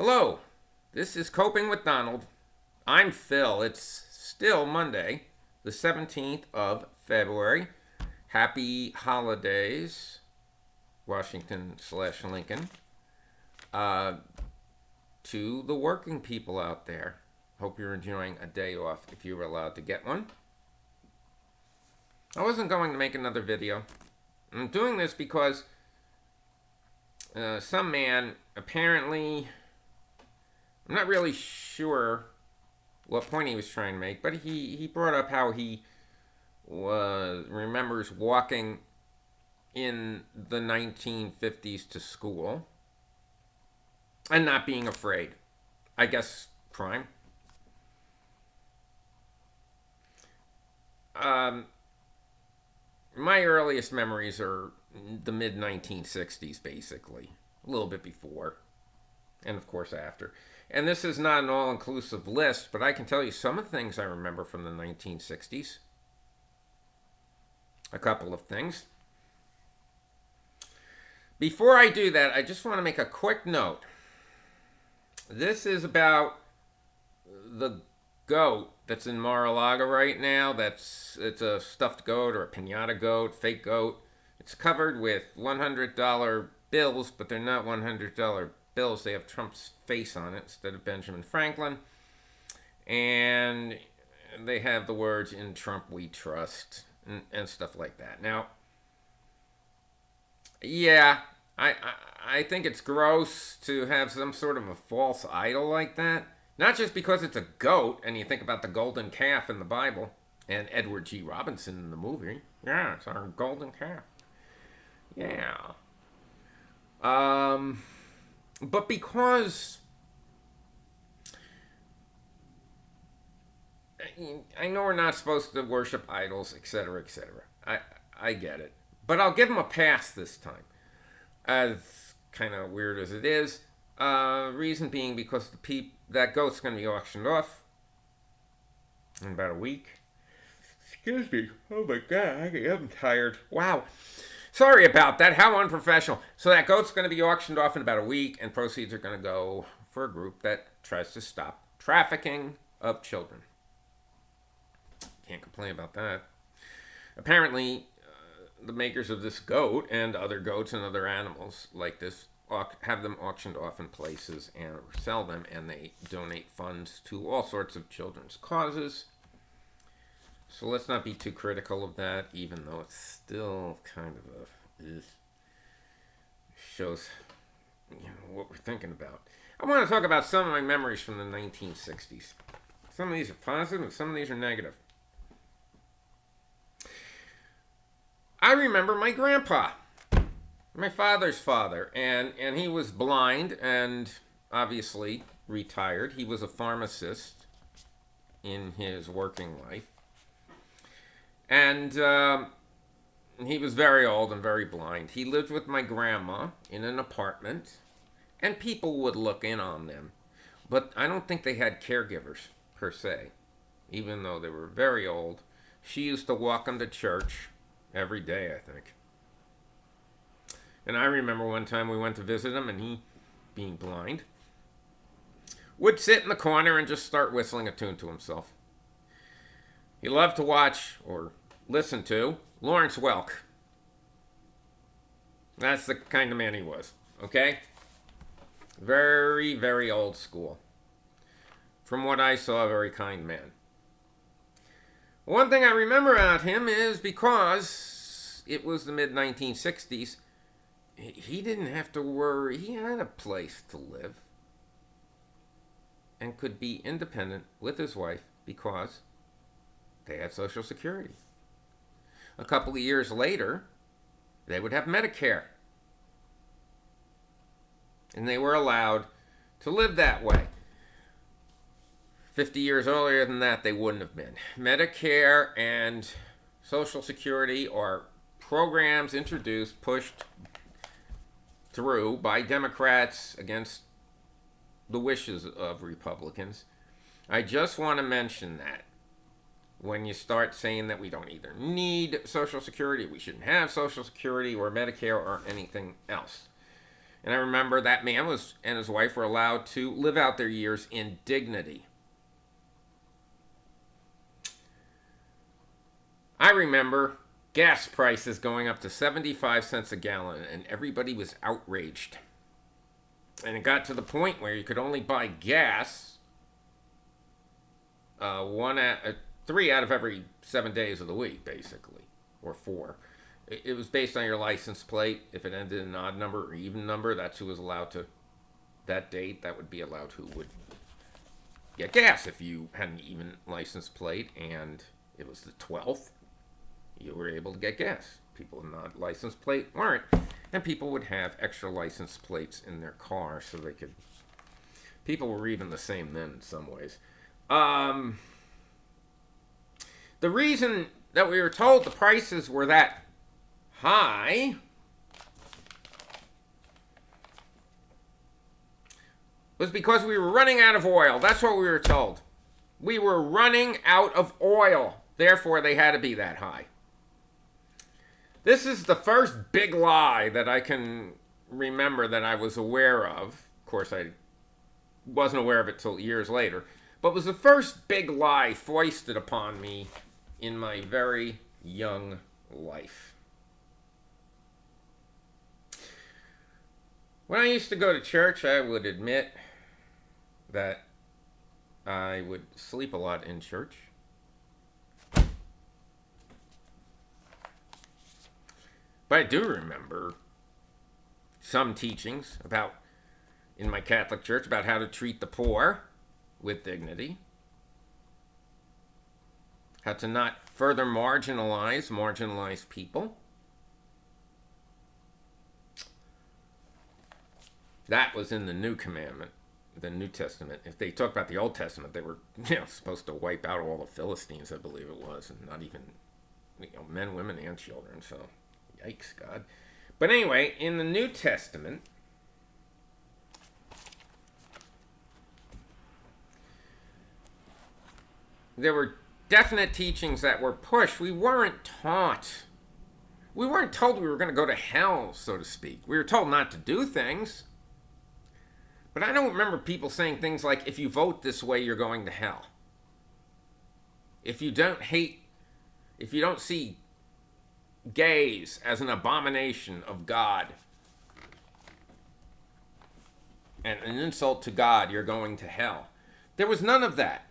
Hello, this is Coping with Donald. I'm Phil. It's still Monday, the 17th of February. Happy holidays, Washington/Lincoln, to the working people out there. Hope you're enjoying a day off if you were allowed to get one. I wasn't going to make another video. I'm doing this because some man apparently, I'm not really sure what point he was trying to make, but he brought up how he remembers walking in the 1950s to school and not being afraid. I guess crime. My earliest memories are the mid 1960s, basically. A little bit before, and of course after. And this is not an all-inclusive list, but I can tell you some of the things I remember from the 1960s. A couple of things. Before I do that, I just want to make a quick note. This is about the goat that's in Mar-a-Lago right now. It's a stuffed goat or a piñata goat, fake goat. It's covered with $100 bills, but they're not $100 bills. They have Trump's face on it instead of Benjamin Franklin. And they have the words "In Trump We Trust" and stuff like that. Now, yeah, I think it's gross to have some sort of a false idol like that. Not just because it's a goat and you think about the golden calf in the Bible and Edward G. Robinson in the movie. Yeah, it's our golden calf. Yeah. But because I know we're not supposed to worship idols, etc., etc. I get it. But I'll give them a pass this time. As kind of weird as it is. Reason being because that goat's going to be auctioned off in about a week. Excuse me. Oh my God, I'm tired. Wow. Sorry about that. How unprofessional. So that goat's going to be auctioned off in about a week, and proceeds are going to go for a group that tries to stop trafficking of children. Can't complain about that. Apparently, the makers of this goat and other goats and other animals like this have them auctioned off in places and sell them, and they donate funds to all sorts of children's causes. So let's not be too critical of that, even though it's still kind of shows what we're thinking about. I want to talk about some of my memories from the 1960s. Some of these are positive, some of these are negative. I remember my grandpa, my father's father, and he was blind and obviously retired. He was a pharmacist in his working life. And he was very old and very blind. He lived with my grandma in an apartment, and people would look in on them. But I don't think they had caregivers, per se, even though they were very old. She used to walk them to church every day, I think. And I remember one time we went to visit him, and he, being blind, would sit in the corner and just start whistling a tune to himself. He loved to watch, or listen to, Lawrence Welk. That's the kind of man he was, okay? Very, very old school. From what I saw, a very kind man. One thing I remember about him is because it was the mid-1960s, he didn't have to worry. He had a place to live and could be independent with his wife because they had Social Security. A couple of years later, they would have Medicare. And they were allowed to live that way. 50 years earlier than that, they wouldn't have been. Medicare and Social Security are programs introduced, pushed through by Democrats against the wishes of Republicans. I just want to mention that. When you start saying that we don't either need Social Security, we shouldn't have Social Security or Medicare or anything else. And I remember that man and his wife were allowed to live out their years in dignity. I remember gas prices going up to 75 cents a gallon, and everybody was outraged. And it got to the point where you could only buy gas 3 out of every 7 days of the week, basically, or 4. It was based on your license plate. If it ended in an odd number or even number, that's who was allowed to, that date, that would be allowed who would get gas. If you had an even license plate and it was the 12th, you were able to get gas. People with not license plate weren't. And people would have extra license plates in their car so they could... People were even the same then in some ways. The reason that we were told the prices were that high was because we were running out of oil. That's what we were told. We were running out of oil. Therefore, they had to be that high. This is the first big lie that I can remember that I was aware of. Of course, I wasn't aware of it till years later. But it was the first big lie foisted upon me in my very young life. When I used to go to church, I would admit that I would sleep a lot in church. But I do remember some teachings about, in my Catholic church, about how to treat the poor with dignity. How to not further marginalize people. That was in the New Commandment, the New Testament. If they talk about the Old Testament, they were supposed to wipe out all the Philistines, I believe it was, and not even men, women, and children. So, yikes, God. But anyway, in the New Testament, there were definite teachings that were pushed. We weren't taught. We weren't told we were going to go to hell, so to speak. We were told not to do things. But I don't remember people saying things like, if you vote this way, you're going to hell. If you don't see gays as an abomination of God and an insult to God, you're going to hell. There was none of that.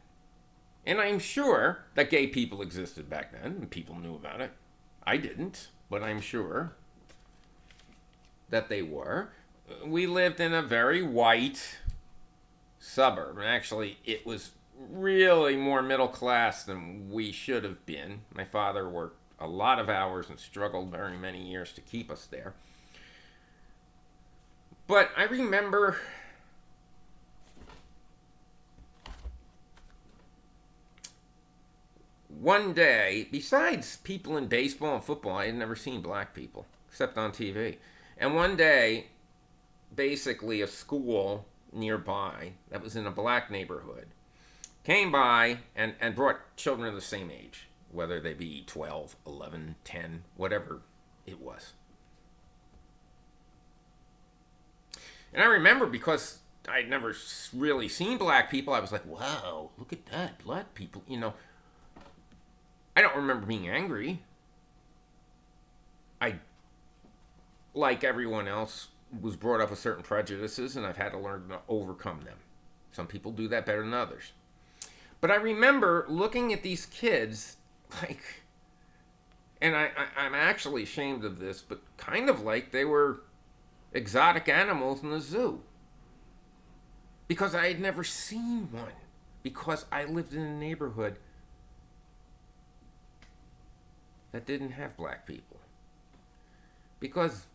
And I'm sure that gay people existed back then, and people knew about it. I didn't, but I'm sure that they were. We lived in a very white suburb. And actually, it was really more middle class than we should have been. My father worked a lot of hours and struggled very many years to keep us there. But I remember one day, besides people in baseball and football, I had never seen black people, except on TV. And one day, basically a school nearby that was in a black neighborhood came by and brought children of the same age, whether they be 12, 11, 10, whatever it was. And I remember, because I'd never really seen black people, I was like, wow, look at that, black people, I don't remember being angry. I, like everyone else, was brought up with certain prejudices, and I've had to learn to overcome them. Some people do that better than others. But I remember looking at these kids, and I'm actually ashamed of this, but kind of like they were exotic animals in the zoo. Because I had never seen one. Because I lived in a neighborhood that didn't have black people. Because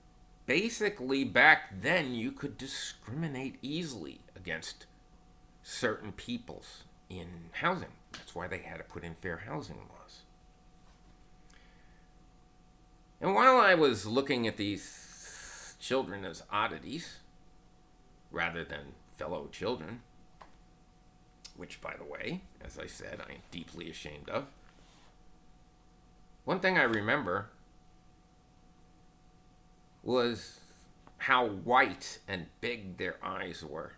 basically back then you could discriminate easily against certain peoples in housing. That's why they had to put in fair housing laws. And while I was looking at these children as oddities, rather than fellow children, which, by the way, as I said, I am deeply ashamed of, one thing I remember was how white and big their eyes were.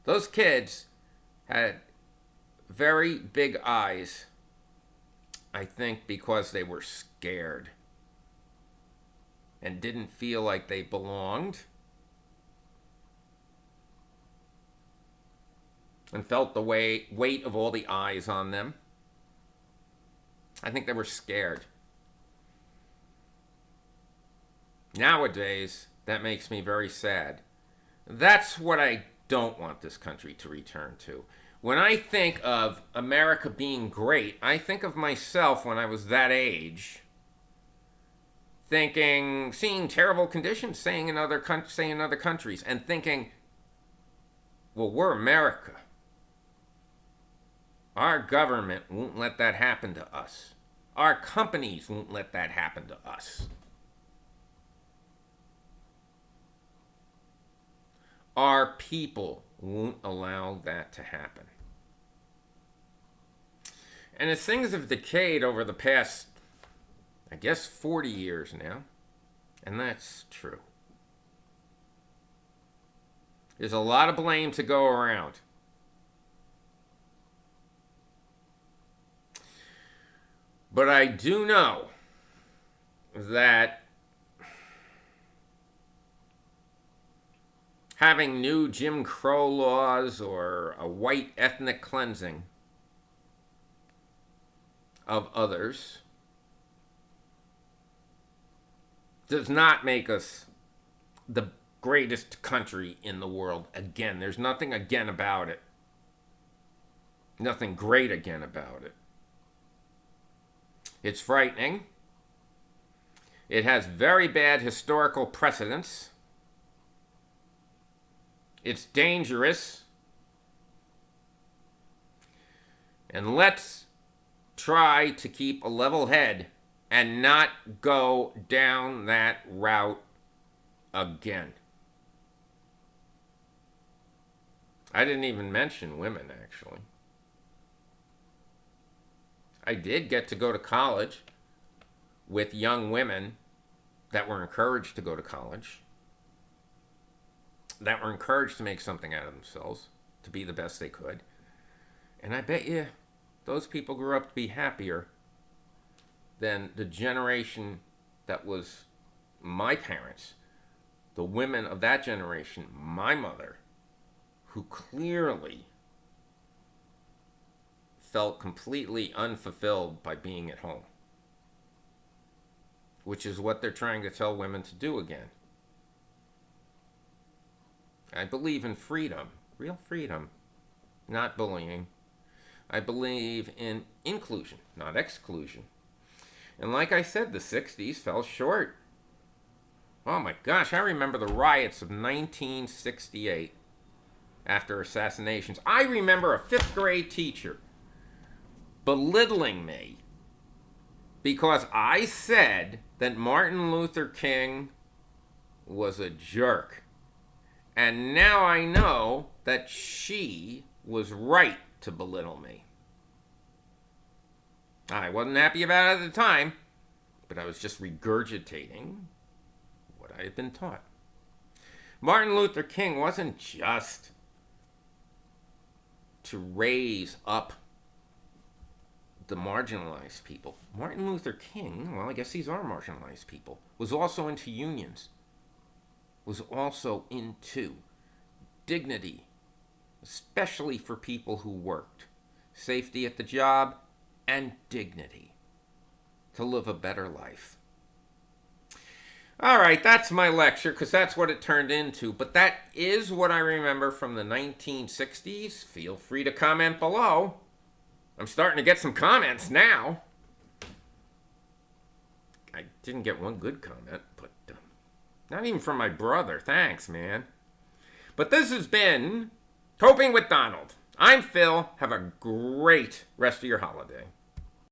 Those kids had very big eyes, I think, because they were scared and didn't feel like they belonged and felt the weight of all the eyes on them. I think they were scared. Nowadays, that makes me very sad. That's what I don't want this country to return to. When I think of America being great, I think of myself when I was that age, thinking, seeing terrible conditions, saying in other countries, and thinking, well, we're America. Our government won't let that happen to us. Our companies won't let that happen to us. Our people won't allow that to happen. And as things have decayed over the past, I guess, 40 years now, and that's true, there's a lot of blame to go around. But I do know that having new Jim Crow laws or a white ethnic cleansing of others does not make us the greatest country in the world again. There's nothing again about it. Nothing great again about it. It's frightening. It has very bad historical precedents. It's dangerous. And let's try to keep a level head and not go down that route again. I didn't even mention women, actually. I did get to go to college with young women that were encouraged to go to college, that were encouraged to make something out of themselves, to be the best they could. And I bet you those people grew up to be happier than the generation that was my parents, the women of that generation, my mother, who clearly felt completely unfulfilled by being at home, which is what they're trying to tell women to do again. I believe in freedom, real freedom, not bullying. I believe in inclusion, not exclusion. And like I said, the 60s fell short. Oh my gosh, I remember the riots of 1968 after assassinations. I remember a 5th grade teacher belittling me because I said that Martin Luther King was a jerk. And now I know that she was right to belittle me. I wasn't happy about it at the time, but I was just regurgitating what I had been taught. Martin Luther King wasn't just to raise up the marginalized people. Martin Luther King, well, I guess these are marginalized people, was also into unions, was also into dignity, especially for people who worked, safety at the job, and dignity to live a better life. All right, that's my lecture, because that's what it turned into. But that is what I remember from the 1960s. Feel free to comment below. I'm starting to get some comments now. I didn't get one good comment, but not even from my brother. Thanks, man. But this has been Coping with Donald. I'm Phil. Have a great rest of your holiday.